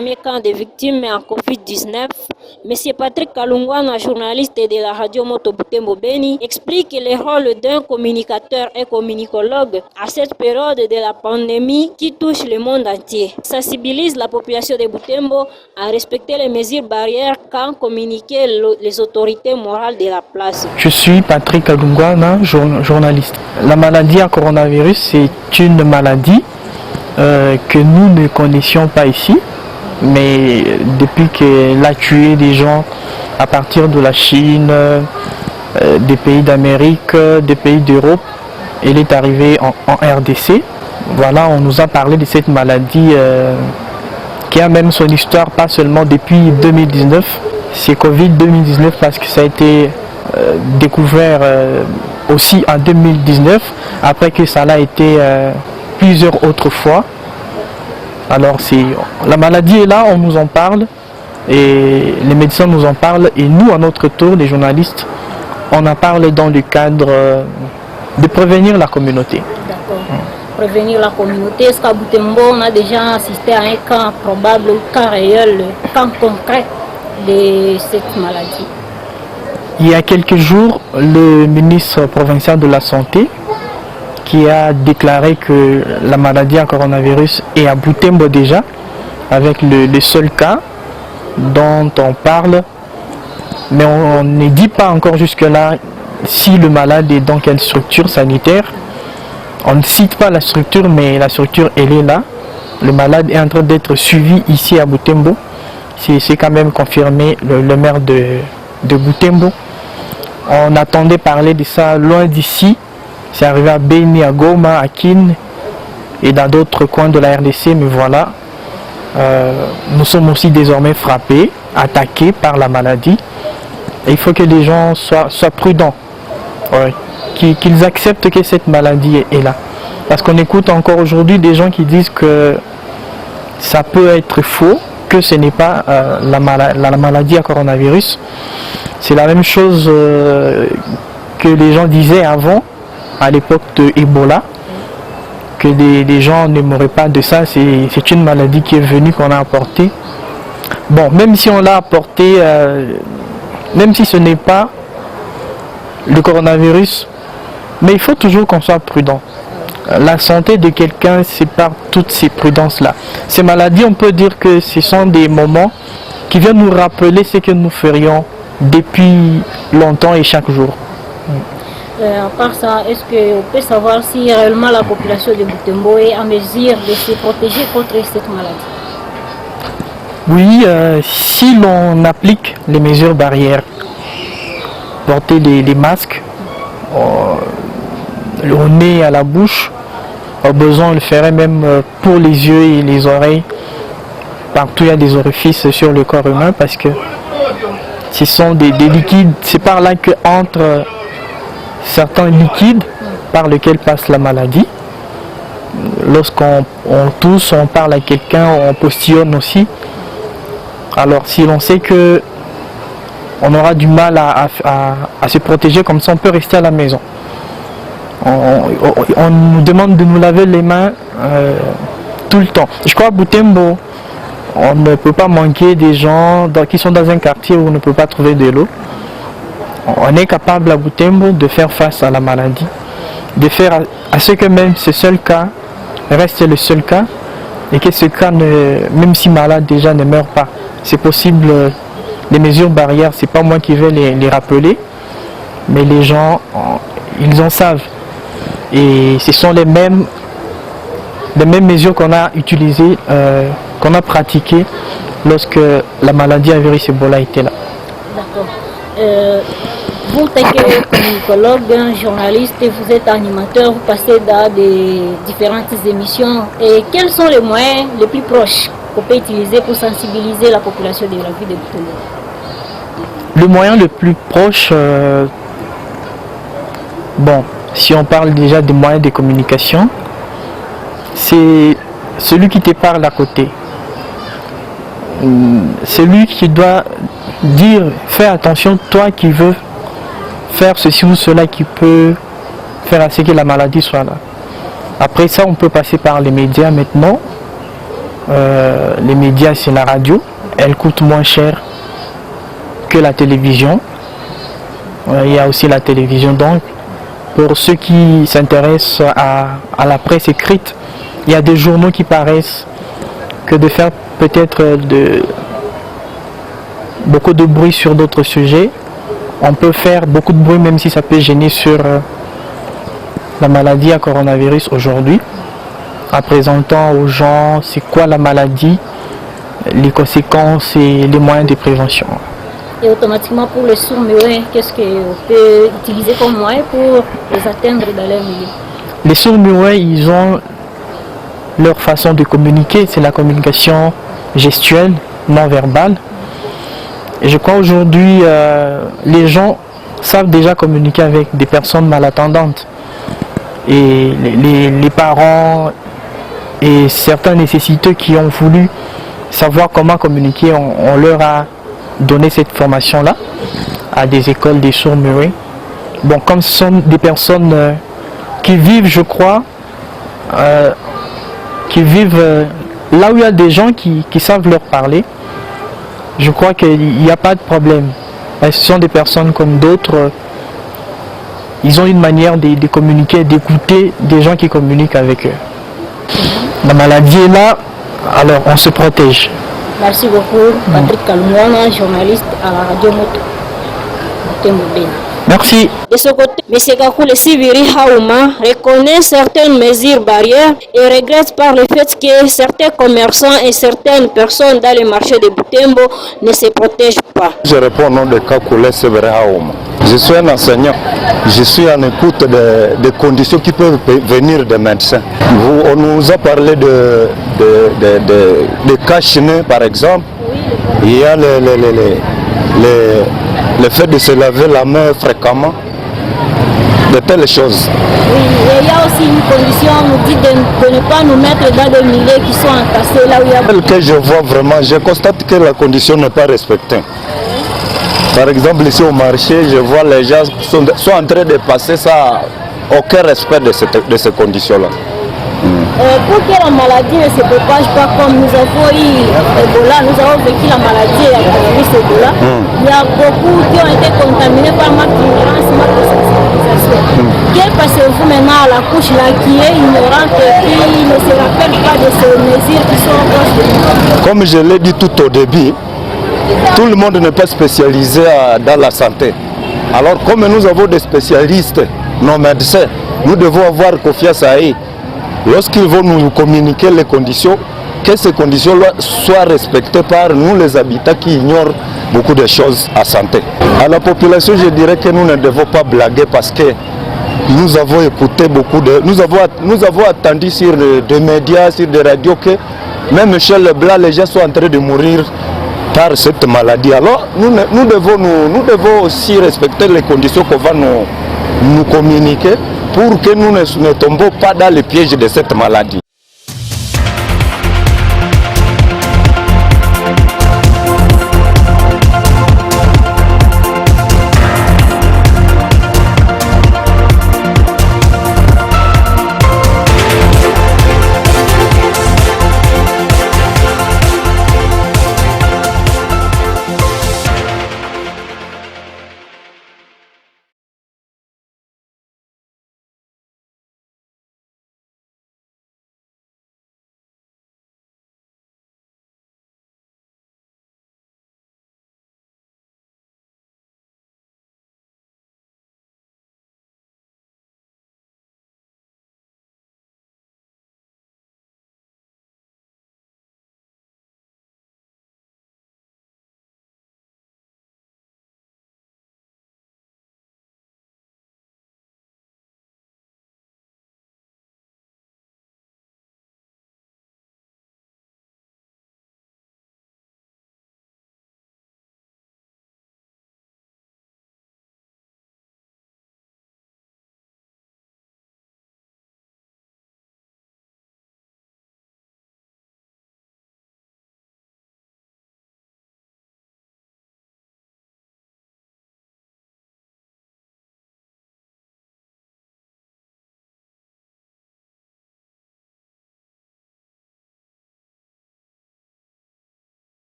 premier cas de victimes en Covid-19. M. Patrick Kalungwana, journaliste de la radio Moto Butembo Beni, explique le rôle d'un communicateur et communicologue à cette période de la pandémie qui touche le monde entier. Il sensibilise la population de Butembo à respecter les mesures barrières quand communiquer les autorités morales de la place. Je suis Patrick Kalungwana, journaliste. La maladie à coronavirus, c'est une maladie que nous ne connaissions pas ici, mais depuis qu'elle a tué des gens à partir de la Chine, des pays d'Amérique, des pays d'Europe, elle est arrivée en RDC. Voilà, on nous a parlé de cette maladie qui a même son histoire, pas seulement depuis 2019, c'est Covid 2019 parce que ça a été découvert aussi en 2019, après que ça l'a été plusieurs autres fois. Alors la maladie est là, on nous en parle et les médecins nous en parlent et nous à notre tour, les journalistes, on en parle dans le cadre de prévenir la communauté. D'accord. Prévenir la communauté, est-ce qu'à Butembo on a déjà assisté à un cas probable, cas réel, cas concret de cette maladie? Il y a quelques jours, le ministre provincial de la Santé qui a déclaré que la maladie à coronavirus est à Butembo déjà, avec le seul cas dont on parle, mais on ne dit pas encore jusque-là si le malade est dans quelle structure sanitaire. On ne cite pas la structure, mais la structure elle est là. Le malade est en train d'être suivi ici à Butembo. C'est quand même confirmé le maire de Butembo. On attendait parler de ça loin d'ici. C'est arrivé à Beni, à Goma, à Kin et dans d'autres coins de la RDC, mais voilà. Nous sommes aussi désormais frappés, attaqués par la maladie. Et il faut que les gens soient prudents, qu'ils acceptent que cette maladie est là. Parce qu'on écoute encore aujourd'hui des gens qui disent que ça peut être faux, que ce n'est pas la maladie à coronavirus. C'est la même chose que les gens disaient avant, à l'époque de Ebola, que les gens ne mouraient pas de ça, c'est une maladie qui est venue, qu'on a apportée. Bon, même si on l'a apportée, même si ce n'est pas le coronavirus, mais il faut toujours qu'on soit prudent. La santé de quelqu'un, c'est par toutes ces prudences-là. Ces maladies, on peut dire que ce sont des moments qui viennent nous rappeler ce que nous ferions depuis longtemps et chaque jour. À part ça, est-ce qu'on peut savoir si réellement la population de Butembo est en mesure de se protéger contre cette maladie? Oui, si l'on applique les mesures barrières, porter des masques au nez, à la bouche, au besoin on le ferait même pour les yeux et les oreilles. Partout il y a des orifices sur le corps humain parce que ce sont des liquides, c'est par là que entre certains liquides par lesquels passe la maladie. Lorsqu'on tousse, on parle à quelqu'un, on postillonne aussi. Alors si l'on sait que on aura du mal à se protéger comme ça, on peut rester à la maison. On nous demande de nous laver les mains tout le temps. Je crois à Butembo, on ne peut pas manquer des gens qui sont dans un quartier où on ne peut pas trouver de l'eau. On est capable à Butembo de faire face à la maladie, de faire à ce que même ce seul cas reste le seul cas et que ce cas, même si malade déjà, ne meurt pas. C'est possible, les mesures barrières, c'est pas moi qui vais les rappeler, mais les gens, ils en savent. Et ce sont les mêmes mesures qu'on a utilisées, qu'on a pratiquées lorsque la maladie à virus Ebola était là. D'accord. Vous, en tant que communicologue, un journaliste, vous êtes animateur, vous passez dans des différentes émissions. Et quels sont les moyens les plus proches qu'on peut utiliser pour sensibiliser la population de la ville de Butembo? Le moyen le plus proche, bon, si on parle déjà des moyens de communication, c'est celui qui te parle à côté. Celui qui doit dire, fais attention, toi qui veux faire ceci ou cela qui peut faire à ce que la maladie soit là. Après ça, on peut passer par les médias maintenant. les médias, c'est la radio. Elle coûte moins cher que la télévision. Il y a aussi la télévision. Donc, pour ceux qui s'intéressent à la presse écrite, il y a des journaux qui paraissent que de faire peut-être beaucoup de bruit sur d'autres sujets. On peut faire beaucoup de bruit même si ça peut gêner sur la maladie à coronavirus aujourd'hui, en présentant aux gens c'est quoi la maladie, les conséquences et les moyens de prévention. Et automatiquement pour les sourds-muets, qu'est-ce qu'on peut utiliser comme moyen pour les atteindre dans leur milieu? Les sourds-muets, ils ont leur façon de communiquer, c'est la communication gestuelle, non verbale. Et je crois aujourd'hui, les gens savent déjà communiquer avec des personnes malentendantes. Et les parents et certains nécessiteux qui ont voulu savoir comment communiquer, on leur a donné cette formation-là à des écoles des sourds-muets. Bon, comme ce sont des personnes qui vivent, je crois, qui vivent là où il y a des gens qui savent leur parler, je crois qu'il n'y a pas de problème. Ce sont des personnes comme d'autres. Ils ont une manière de communiquer, d'écouter des gens qui communiquent avec eux. La maladie est là, alors on se protège. Merci beaucoup, Patrick Kalungwana, journaliste à la radio Moto Butembo Beni. Merci. De ce côté, M. Kakule Sibiri Haouma reconnaît certaines mesures barrières et regrette par le fait que certains commerçants et certaines personnes dans le marché de Butembo ne se protègent pas. Je réponds au nom de Kakule Sibiri Haouma. Je suis un enseignant. Je suis en écoute des conditions qui peuvent venir des médecins. On nous a parlé de cas chinés, par exemple. Il y a le fait de se laver la main fréquemment, de telles choses. Oui, et il y a aussi une condition, on nous dit de ne pas nous mettre dans des milieux qui sont entassés là où il y a... Tel que je vois vraiment, je constate que la condition n'est pas respectée. Par exemple, ici au marché, je vois les gens sont en train de passer ça, aucun respect de ces conditions-là. Pour que la maladie ne se propage pas comme nous avons eu Ebola, nous avons vécu la maladie à coronavirus Ebola, il y a beaucoup qui ont été contaminés par ma ignorance, ma sensibilisation. Que passez-vous maintenant à la couche là qui est ignorante et qui ne se rappelle pas de ces mesures qui sont en place de nous? Comme je l'ai dit tout au début, tout le monde n'est pas spécialisé dans la santé. Alors comme nous avons des spécialistes, nos médecins, nous devons avoir confiance à eux. Lorsqu'ils vont nous communiquer les conditions, que ces conditions-là soient respectées par nous les habitants qui ignorent beaucoup de choses à santé. À la population, je dirais que nous ne devons pas blaguer parce que nous avons écouté beaucoup de... Nous avons attendu sur des médias, sur des radios que même chez les Blancs, les gens sont en train de mourir par cette maladie. Alors nous devons aussi respecter les conditions qu'on va nous communiquer pour que nous ne tombons pas dans le piège de cette maladie.